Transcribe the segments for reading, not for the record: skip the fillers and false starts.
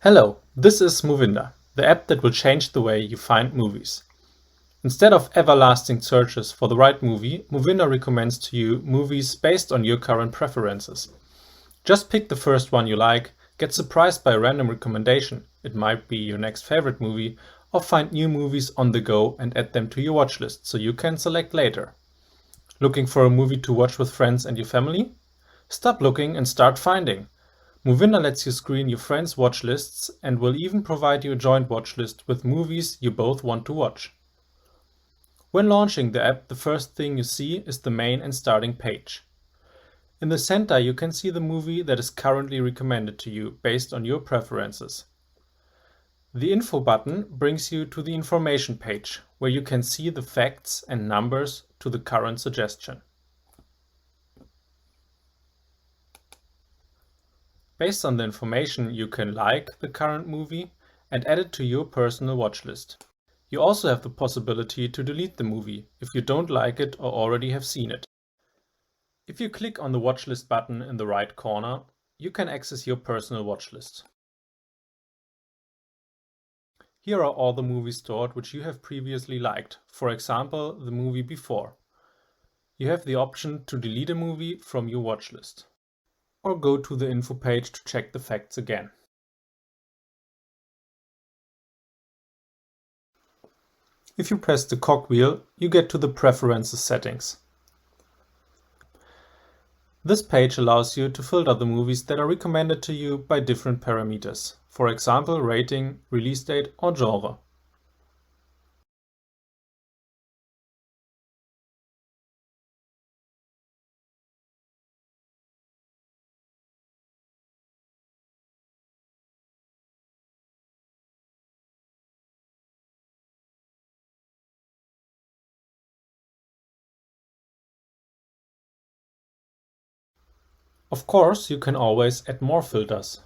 Hello, this is Movinder, the app that will change the way you find movies. Instead of everlasting searches for the right movie, Movinder recommends to you movies based on your current preferences. Just pick the first one you like, get surprised by a random recommendation, it might be your next favorite movie, or find new movies on the go and add them to your watchlist so you can select later. Looking for a movie to watch with friends and your family? Stop looking and start finding. Movinder lets you screen your friends' watch lists and will even provide you a joint watch list with movies you both want to watch. When launching the app, the first thing you see is the main and starting page. In the center, you can see the movie that is currently recommended to you based on your preferences. The info button brings you to the information page, where you can see the facts and numbers to the current suggestion. Based on the information, you can like the current movie and add it to your personal watch list. You also have the possibility to delete the movie if you don't like it or already have seen it. If you click on the watch list button in the right corner, you can access your personal watch list. Here are all the movies stored which you have previously liked, for example, the movie before. You have the option to delete a movie from your watch list, or go to the info page to check the facts again. If you press the cogwheel, you get to the Preferences settings. This page allows you to filter the movies that are recommended to you by different parameters, for example, rating, release date, or genre. Of course, you can always add more filters.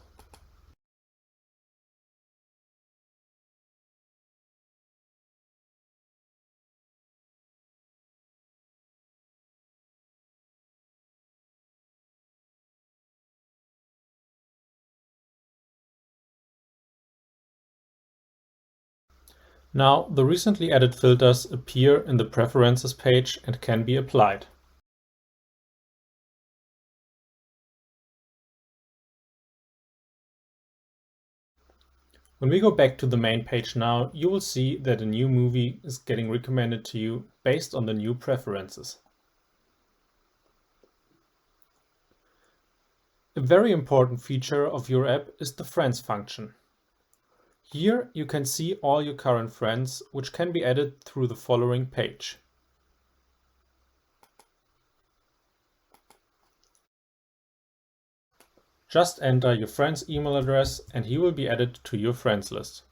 Now, the recently added filters appear in the Preferences page and can be applied. When we go back to the main page now, you will see that a new movie is getting recommended to you based on the new preferences. A very important feature of your app is the Friends function. Here you can see all your current friends, which can be added through the following page. Just enter your friend's email address and he will be added to your friends list.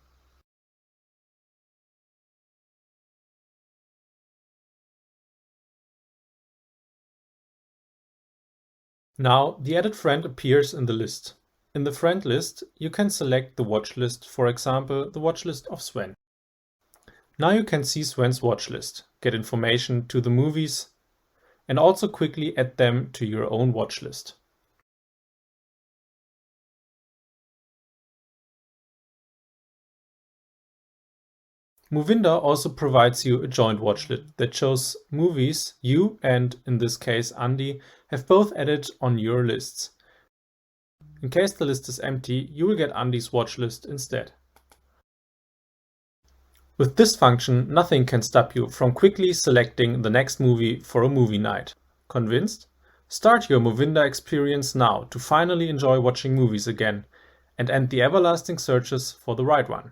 Now the added friend appears in the list. In the friend list, you can select the watch list, for example, the watch list of Sven. Now you can see Sven's watch list, get information to the movies, and also quickly add them to your own watch list. Movinder also provides you a joint watchlist that shows movies you and, in this case, Andy, have both added on your lists. In case the list is empty, you will get Andy's watchlist instead. With this function, nothing can stop you from quickly selecting the next movie for a movie night. Convinced? Start your Movinder experience now to finally enjoy watching movies again and end the everlasting searches for the right one.